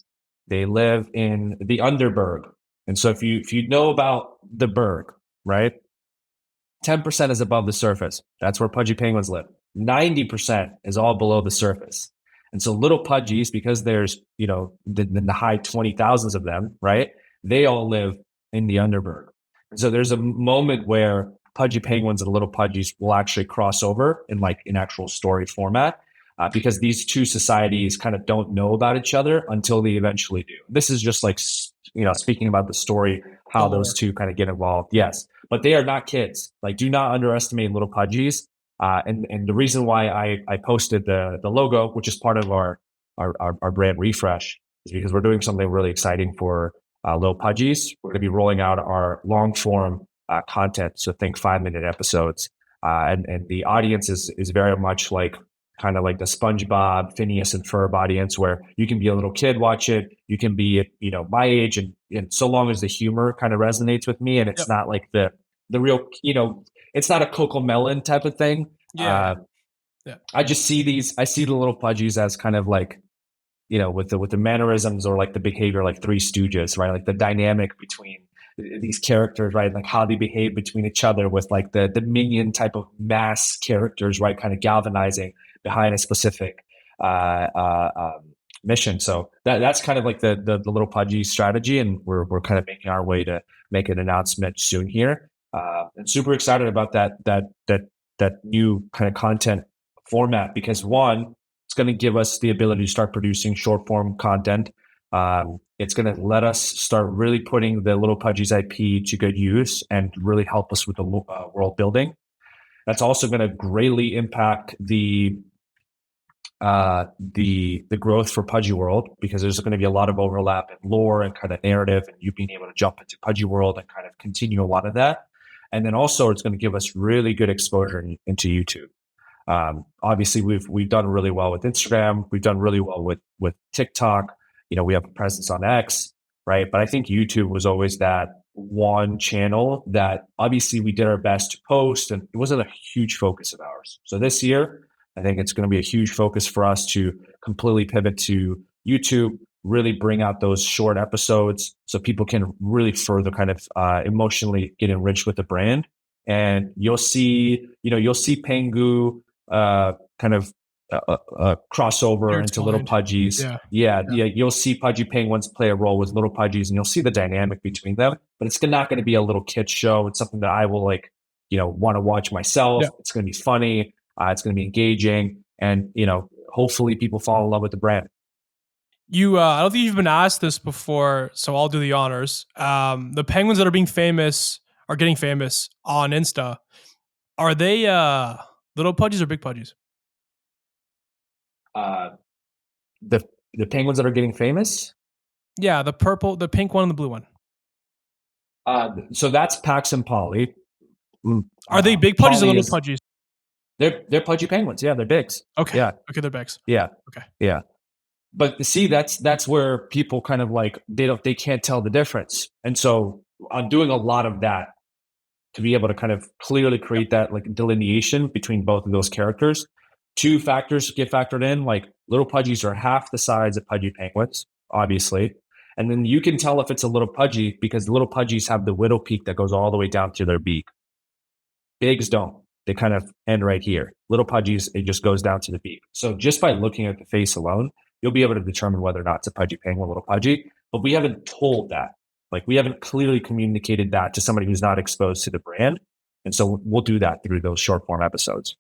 They live in the Underberg. And so if you know about the Berg, right? 10% is above the surface. That's where Pudgy Penguins live. 90% is all below the surface. And so Little Pudgies, because there's, the high 20,000s of them, right? They all live in the Underberg. And so there's a moment where Pudgy Penguins and Little Pudgies will actually cross over in actual story format. Because these two societies kind of don't know about each other until they eventually do. This is just like, speaking about the story, how those two kind of get involved. Yes, but they are not kids. Like, do not underestimate Little Pudgies. And the reason why I posted the logo, which is part of our brand refresh, is because we're doing something really exciting for Lil Pudgies. We're going to be rolling out our long form content. So think 5-minute episodes. And the audience is very much like, kind of like the SpongeBob, Phineas and Ferb audience, where you can be a little kid, watch it. You can be, my age, and so long as the humor kind of resonates with me, and it's not like the real, it's not a Coco Melon type of thing. Yeah. I just see I see the Little Pudgies as kind of like, with the mannerisms or like the behavior, like Three Stooges, right? Like the dynamic between these characters, right? Like how they behave between each other with like the minion type of mass characters, right? Kind of galvanizing behind a specific mission. So that's kind of like the Little Pudgy strategy, and we're kind of making our way to make an announcement soon here. And super excited about that new kind of content format, because one, it's going to give us the ability to start producing short form content. It's going to let us start really putting the Little Pudgy's IP to good use and really help us with the world building. That's also going to greatly impact the growth for Pudgy World, because there's going to be a lot of overlap in lore and kind of narrative, and you being able to jump into Pudgy World and kind of continue a lot of that. And then also it's going to give us really good exposure into YouTube. Obviously we've done really well with Instagram. We've done really well with TikTok. We have a presence on X, right? But I think YouTube was always that one channel that obviously we did our best to post, and it wasn't a huge focus of ours. So this year, I think it's going to be a huge focus for us to completely pivot to YouTube really bring out those short episodes so people can really further kind of emotionally get enriched with the brand. And you'll see Pengu kind of crossover into Little Pudgies. Yeah. You'll see Pudgy Penguins play a role with Little Pudgies, and you'll see the dynamic between them. But it's not going to be a little kid show. It's something that I will want to watch myself. It's going to be funny. It's going to be engaging, and hopefully people fall in love with the brand. I don't think you've been asked this before, so I'll do the honors. The penguins that are getting famous on Insta. Are they Little Pudgies or Big Pudgies? The penguins that are getting famous? Yeah, the pink one and the blue one. So that's Pax and Polly. Are they Big Pudgies or Little Pudgies? They're Pudgy Penguins. Yeah, they're bigs. Okay. Yeah. Okay, they're bigs. Yeah. Okay. Yeah. But see, that's where people kind of they can't tell the difference. And so I'm doing a lot of that to be able to kind of clearly create that delineation between both of those characters. Two factors get factored in, Little Pudgies are half the size of Pudgy Penguins, obviously. And then you can tell if it's a Little Pudgy because the Little Pudgies have the widow peak that goes all the way down to their beak. Bigs don't. They kind of end right here. Little Pudgies, it just goes down to the beak. So just by looking at the face alone, you'll be able to determine whether or not it's a Pudgy Penguin, Little Pudgy. But we haven't told that. We haven't clearly communicated that to somebody who's not exposed to the brand. And so we'll do that through those short form episodes.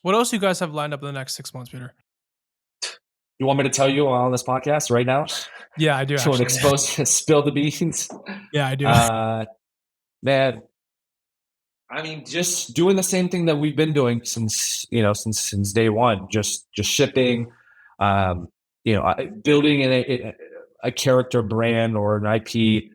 What else do you guys have lined up in the next 6 months, Peter? You want me to tell you on this podcast right now? Yeah, I do. So spill the beans. Yeah, I do. Man, I mean, just doing the same thing that we've been doing since day one. Just shipping, building a character brand or an IP.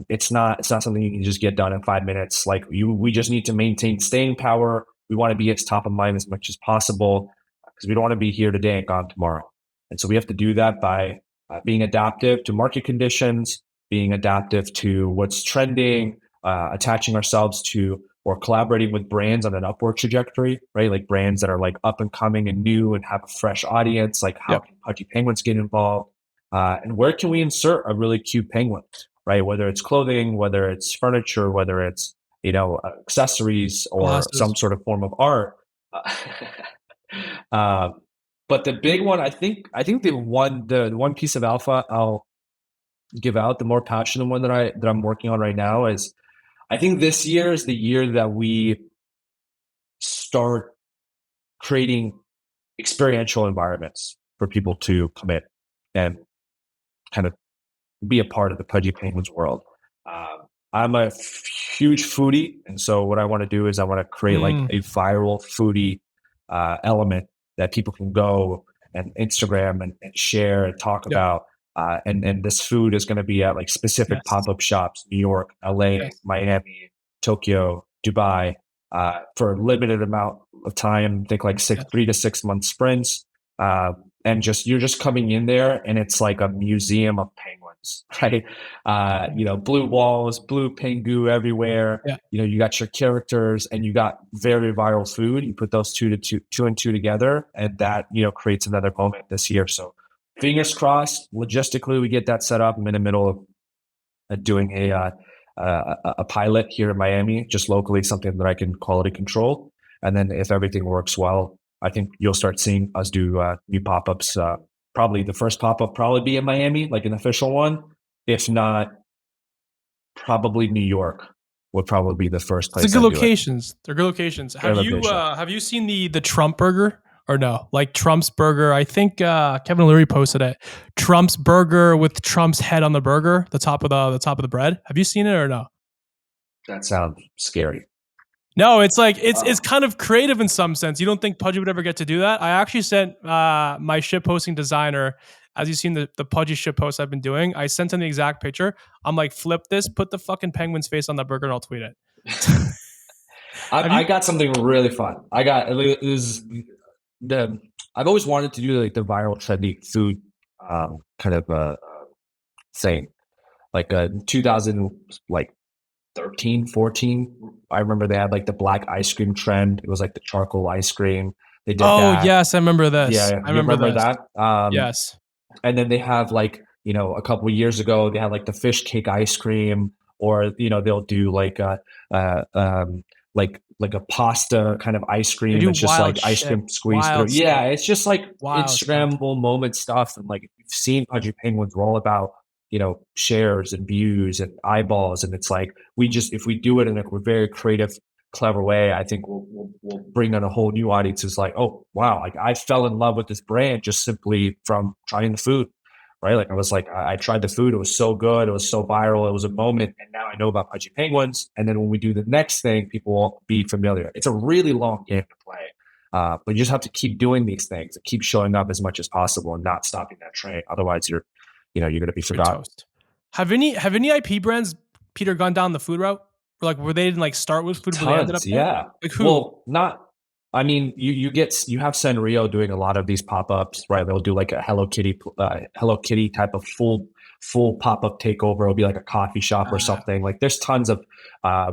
It's not something you can just get done in 5 minutes. We just need to maintain staying power. We want to be at top of mind as much as possible because we don't want to be here today and gone tomorrow. And so we have to do that by being adaptive to market conditions, being adaptive to what's trending, attaching ourselves to or collaborating with brands on an upward trajectory, right? Brands that are up and coming and new and have a fresh audience. How can Pudgy Penguins get involved? And where can we insert a really cute penguin, right? Whether it's clothing, whether it's furniture, whether it's accessories or glasses, some sort of form of art. But the big one, I think the one piece of alpha I'll give out, the more passionate one that I'm working on right now is, I think this year is the year that we start creating experiential environments for people to come in and kind of be a part of the Pudgy Penguins world. I'm a huge foodie, and so what I want to do is I want to create a viral foodie element that people can go and Instagram and share and talk about. And this food is going to be at specific pop-up shops, New York, LA, Miami, Tokyo, Dubai, for a limited amount of time. I think 3 to 6 month sprints. And you're just coming in there and it's like a museum of penguins, right? Blue walls, blue pengu everywhere. You got your characters and you got very viral food. You put those two and two together, and that creates another moment this year. So fingers crossed. Logistically, we get that set up. I'm in the middle of doing a pilot here in Miami, just locally, something that I can quality control. And then if everything works well, I think you'll start seeing us do new pop-ups. Probably the first pop-up be in Miami, an official one. If not, probably New York would probably be the first place. They're good locations. They're good locations. Have you seen the Trump burger or no? Trump's burger. I think Kevin O'Leary posted it. Trump's burger with Trump's head on the burger, the top of the bread. Have you seen it or no? That sounds scary. No, it's it's kind of creative in some sense. You don't think Pudgy would ever get to do that? I actually sent my ship posting designer, as you've seen the Pudgy ship posts I've been doing, I sent him the exact picture. I'm flip this, put the fucking penguin's face on the burger, and I'll tweet it. I got something really fun. I've always wanted to do the viral trendy food kind of thing. 2013, 14, I remember they had the black ice cream trend. It was the charcoal ice cream. They did that. Yes, I remember this. Yeah, I remember that. Yes. And then they have like, a couple of years ago, they had like the fish cake ice cream, or, they'll do like uh, um, like a pasta kind of ice They cream. do It's just wild like ice shit. cream squeezed through. Wild Yeah, stuff. it's just like Wild Instagrammable moment stuff. And like, if you've seen Pudgy Penguins, we're all about, shares and views and eyeballs. And it's like, if we do it in a very creative, clever way, I think we'll bring in a whole new audience. It's like, oh wow, like I fell in love with this brand just simply from trying the food, right? Like I was like, I tried the food, it was so good, it was so viral, it was a moment, and now I know about Pudgy Penguins. And then when we do the next thing, people will be familiar. It's a really long game to play, but you just have to keep doing these things and keep showing up as much as possible and not stopping that train. Otherwise, you're going to be forgotten. Toast. Have any IP brands, Peter, gone down the food route? Or like, were they didn't like start with food, but they ended up there? Yeah. Like who? Well, not. I mean, you have Sanrio doing a lot of these pop ups, right? They'll do like a Hello Kitty type of full pop up takeover. It'll be like a coffee shop or something. Like there's tons of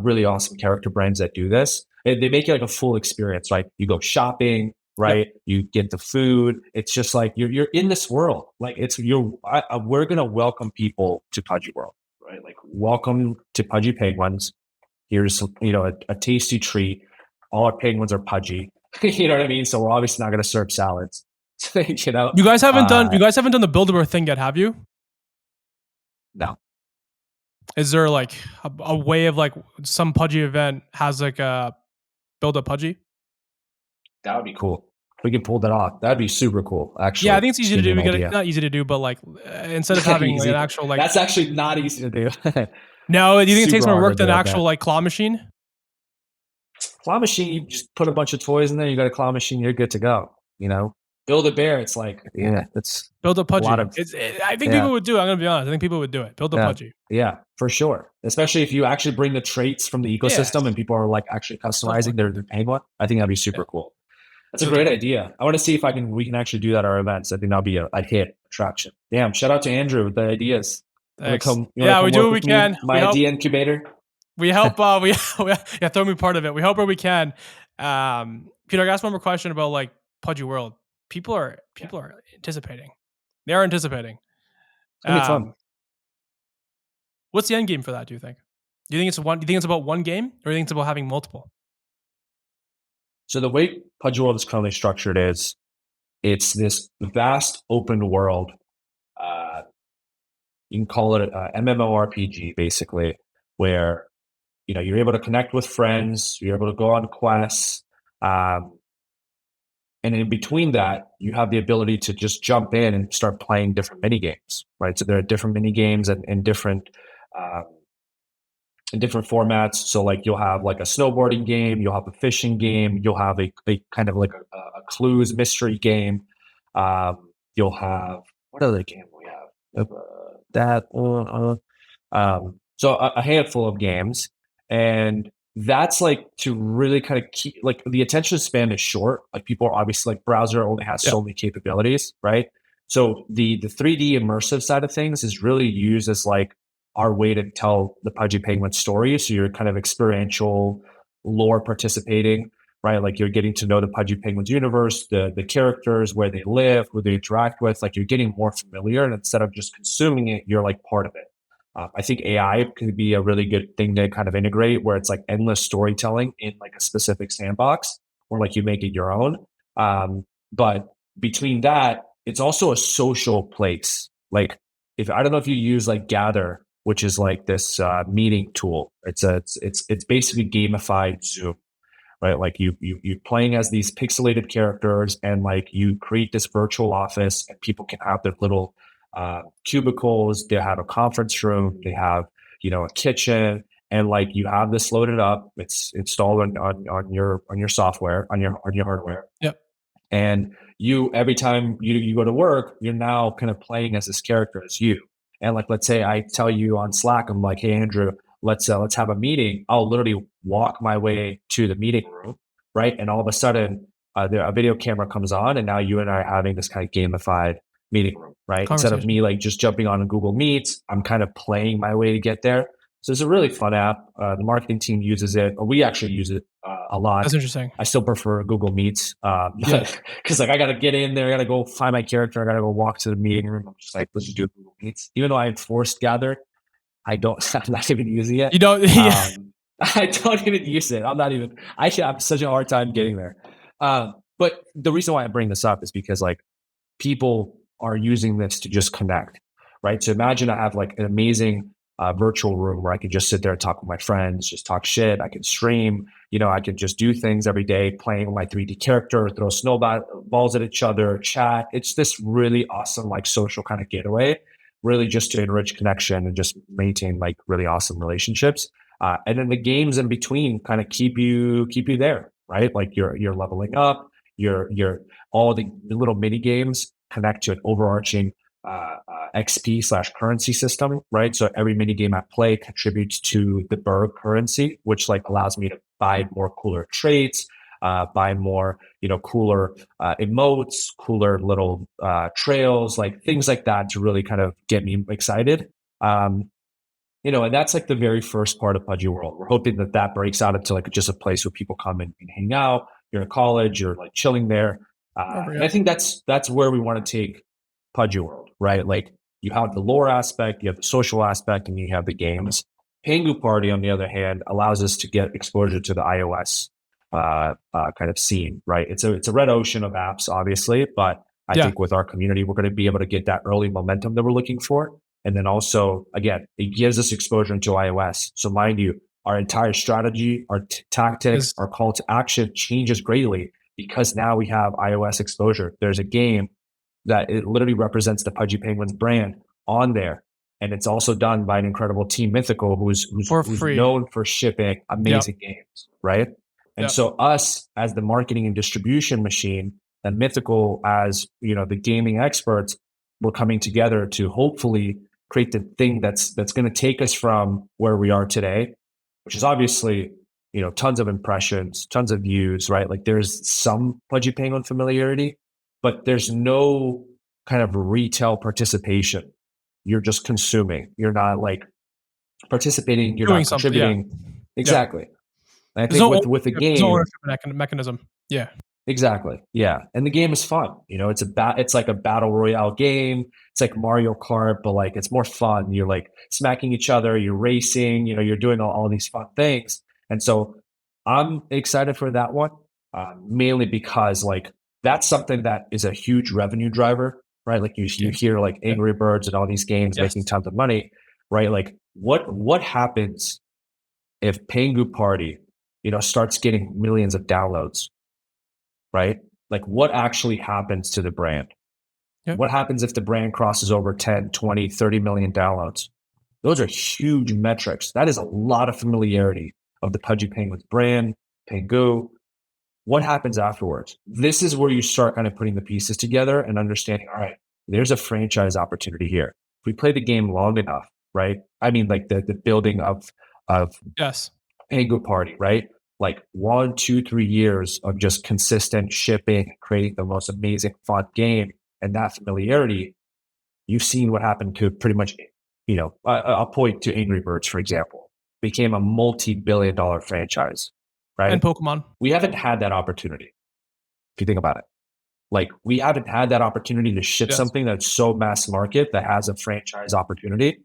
really awesome character brands that do this. They make it like a full experience, right? You go shopping, right? Yep. You get the food. It's just like you're in this world. Like we're gonna welcome people to Pudgy World, right? Like welcome to Pudgy Penguins. Here's a tasty treat. All our penguins are pudgy. You know what I mean? So we're obviously not going to serve salads. You guys haven't done the Build-A-Bear thing yet, have you? No. Is there like a way of like some Pudgy event has like a Build-A-Pudgy? That would be cool. If we can pull that off, that'd be super cool. Actually, yeah, I think it's easy to do. Not easy to do, but like instead of having like, an actual like that's actually not easy to do. No, do you think it takes more work than an actual like claw machine? Claw machine, you just put a bunch of toys in there. You got a claw machine, you're good to go. Build-A-Bear, it's like it's Build-A-Pudgy. I think people would do it. I'm gonna be honest. I think people would do it. Build-A-Pudgy. Yeah, for sure. Especially if you actually bring the traits from the ecosystem and people are like actually customizing their penguin. I think that'd be super cool. That's a great idea. I want to see if we can actually do that at our events. I think that'll be a hit attraction. Damn! Shout out to Andrew with the ideas. Thanks. We do what we can. My idea incubator. We help. Throw me part of it. We help where we can. Peter, I got one more question about like Pudgy World. People are anticipating. They are anticipating. It's gonna be fun. What's the end game for that? Do you think? Do you think it's about one game, or do you think it's about having multiple? So the way Pudgy World is currently structured is, it's this vast open world. You can call it an MMORPG, basically, where you're able to connect with friends, you're able to go on quests, and in between that, you have the ability to just jump in and start playing different mini games, right? So there are different mini games and different in different formats. So like you'll have like a snowboarding game, you'll have a fishing game, you'll have a kind of like a clues mystery game. You'll have, what other game we have? So a handful of games. And that's like to really kind of keep, like the attention span is short. Like people are obviously, like browser only has so many capabilities, right? So the 3D immersive side of things is really used as like our way to tell the Pudgy Penguin story. So you're kind of experiential lore participating, right? Like you're getting to know the Pudgy Penguins universe, the characters, where they live, who they interact with. Like you're getting more familiar, and instead of just consuming it, you're like part of it. I think AI could be a really good thing to kind of integrate, where it's like endless storytelling in like a specific sandbox, or like you make it your own. But between that, it's also a social place. Like I don't know if you use like Gather, which is like this meeting tool. It's basically gamified Zoom, right? Like you're playing as these pixelated characters, and like you create this virtual office, and people can have their little cubicles. They have a conference room. They have a kitchen, and like you have this loaded up. It's installed on your software, on your hardware. Yep. And every time you go to work, you're now kind of playing as this character as you. And like, let's say I tell you on Slack, I'm like, hey Andrew, let's have a meeting. I'll literally walk my way to the meeting room, right? And all of a sudden, a video camera comes on, and now you and I are having this kind of gamified meeting room, right? Instead of me like just jumping on Google Meets, I'm kind of playing my way to get there. So it's a really fun app. The marketing team uses it, or we actually use it a lot. That's interesting. I still prefer Google Meets Yeah. because like I got to get in there, I got to go find my character, I got to go walk to the meeting room. I'm just like, let's just do Google Meets. Even though I enforced Gather, I'm not even using it. You don't. Yeah. I don't even use it. I'm not even. I have such a hard time getting there. But the reason why I bring this up is because like people are using this to just connect, right? So imagine I have like an amazing virtual room where I can just sit there and talk with my friends, just talk shit. I can stream, I can just do things every day, playing with my 3D character, throw snowballs at each other, chat. It's this really awesome, like social kind of getaway, really just to enrich connection and just maintain like really awesome relationships. And then the games in between kind of keep you there, right? Like you're leveling up, you're all the little mini games connect to an overarching XP/currency system, right? So every mini game I play contributes to the Berg currency, which like allows me to buy more cooler traits, buy more, cooler emotes, cooler little trails, like things like that to really kind of get me excited. And that's like the very first part of Pudgy World. We're hoping that breaks out into like just a place where people come and hang out. You're in college, you're like chilling there. And I think that's where we want to take Pudgy World, right? Like you have the lore aspect, you have the social aspect, and you have the games. Pengu Party, on the other hand, allows us to get exposure to the iOS kind of scene, right? It's a red ocean of apps, obviously, but I think with our community, we're going to be able to get that early momentum that we're looking for. And then also, again, it gives us exposure into iOS. So mind you, our entire strategy, our tactics, our call to action changes greatly because now we have iOS exposure. There's a game that it literally represents the Pudgy Penguins brand on there. And it's also done by an incredible team, Mythical, who's known for shipping amazing games, right? And so us as the marketing and distribution machine, and Mythical as, the gaming experts, we're coming together to hopefully create the thing that's going to take us from where we are today, which is obviously, tons of impressions, tons of views, right? Like there's some Pudgy Penguin familiarity, but there's no kind of retail participation. You're just consuming. You're not like participating. You're not contributing. Exactly. And I think with the game, there's no ownership mechanism. Yeah. Exactly. Yeah. And the game is fun. It's like a battle royale game. It's like Mario Kart, but like it's more fun. You're like smacking each other, you're racing, you're doing all these fun things. And so I'm excited for that one, mainly because like that's something that is a huge revenue driver, right? Like you hear like Angry Birds and all these games making tons of money, right? Like what happens if Pengu Party, starts getting millions of downloads? Right? Like what actually happens to the brand? What happens if the brand crosses over 10, 20, 30 million downloads? Those are huge metrics. That is a lot of familiarity of the Pudgy Penguins brand, Pengu. What happens afterwards? This is where you start kind of putting the pieces together and understanding, all right, there's a franchise opportunity here. If we play the game long enough, right? I mean, like the building of Pengu Party, right? Like 1, 2, 3 years of just consistent shipping, creating the most amazing fun game, and that familiarity, you've seen what happened to pretty much, I'll point to Angry Birds, for example, became a multi-billion-dollar franchise, right? And Pokemon. We haven't had that opportunity, if you think about it. Like we haven't had that opportunity to ship something that's so mass market that has a franchise opportunity.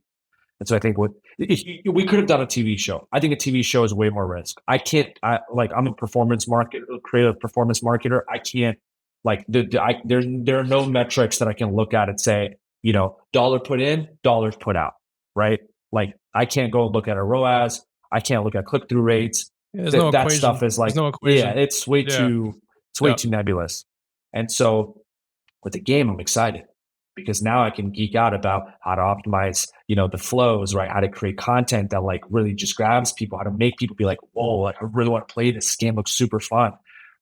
And so I think we could have done a TV show. I think a TV show is way more risk. I'm a creative performance marketer. I can't there are no metrics that I can look at and say, dollar put in, dollars put out, right? Like I can't go look at a ROAS. I can't look at click-through rates. That stuff is like, it's way too nebulous. And so with the game, I'm excited, because now I can geek out about how to optimize, the flows, right? How to create content that like really just grabs people, how to make people be like, whoa, like I really want to play this game, looks super fun,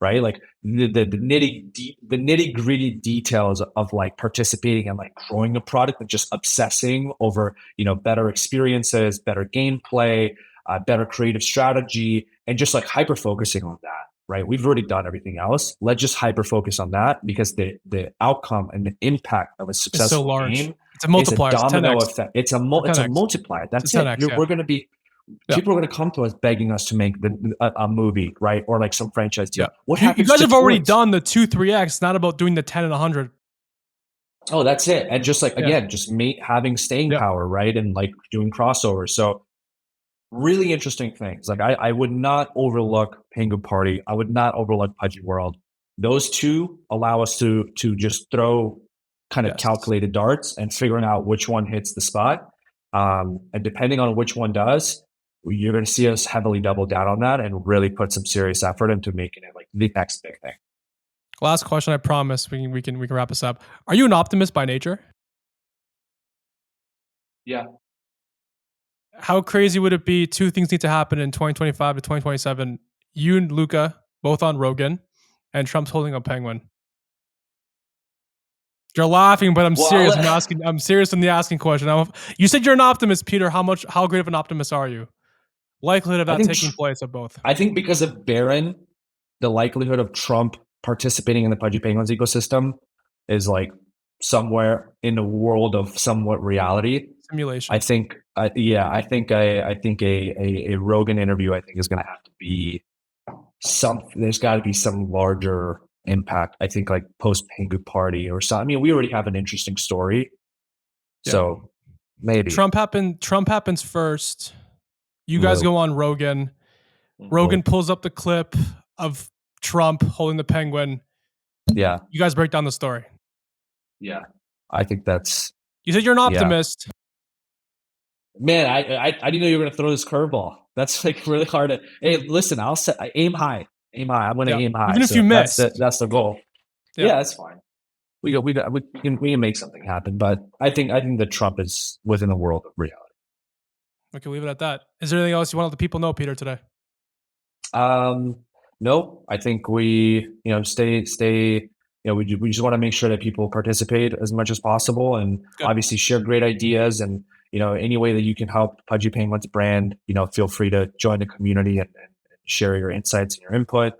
right? Like the nitty gritty details of like participating and like growing a product and just obsessing over, better experiences, better gameplay, better creative strategy, and just like hyper focusing on that. Right, we've already done everything else. Let's just hyper focus on that, because the outcome and the impact of a successful game, it's a multiplier. It's a domino effect. It's a multiplier. That's it. We're going to be Yeah. People are going to come to us begging us to make a movie, right? Or like some franchise deal. Yeah. What You happens guys to have already toys? done the 2-3x. It's not about doing the 10 and 100. Oh, that's it. And just like, Yeah. again, just having staying Yep. power, right? And like doing crossovers. So really interesting things. Like I would not overlook Penguin Party. I would not overlook Pudgy World. Those two allow us to just throw kind of Yes. calculated darts and figuring out which one hits the spot. And depending on which one does, you're going to see us heavily double down on that and really put some serious effort into making it like the next big thing. Last question, I promise we can wrap this up. Are you an optimist by nature? Yeah. How crazy would it be? Two things need to happen in 2025 to 2027. You and Luca both on Rogan, and Trump's holding a penguin. You're laughing, but I'm serious. I'm serious in the asking question. You said you're an optimist, Peter. How great of an optimist are you? Likelihood of that taking place of both. I think because of Barron, the likelihood of Trump participating in the Pudgy Penguins ecosystem is like somewhere in the world of somewhat reality. Simulation. I think, I think a Rogan interview, I think, is going to have to be there's got to be some larger impact. I think like post Penguin Party or something. I mean, we already have an interesting story. Yeah. So maybe Trump happens first. You guys go on Rogan. Rogan pulls up the clip of Trump holding the penguin. Yeah. You guys break down the story. Yeah. I think that's... You said you're an optimist. Yeah. Man, I didn't know you were going to throw this curveball. That's like really hard to... Hey, listen, aim high. Aim high. I'm going to aim high. Even if you miss. That's the goal. Yeah, that's fine. We can make something happen, but I think that Trump is within the world of reality. Okay, leave it at that. Is there anything else you want to let the people know, Peter, today? No, I think we, stay, we just want to make sure that people participate as much as possible and obviously share great ideas and, any way that you can help Pudgy Penguins brand, feel free to join the community and share your insights and your input.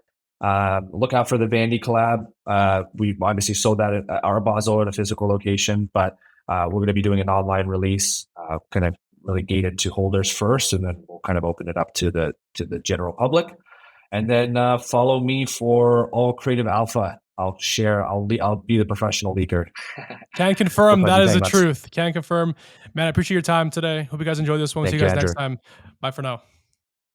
Look out for the Vandy collab. We obviously sold that at our Basel at a physical location, but we're going to be doing an online release, kind of really gated to holders first, and then we'll kind of open it up to the general public. And then follow me for all creative alpha. I'll be the professional leaker. Can confirm that is the truth. Can confirm. Man, I appreciate your time today. Hope you guys enjoyed this one. See you guys next time. Bye for now.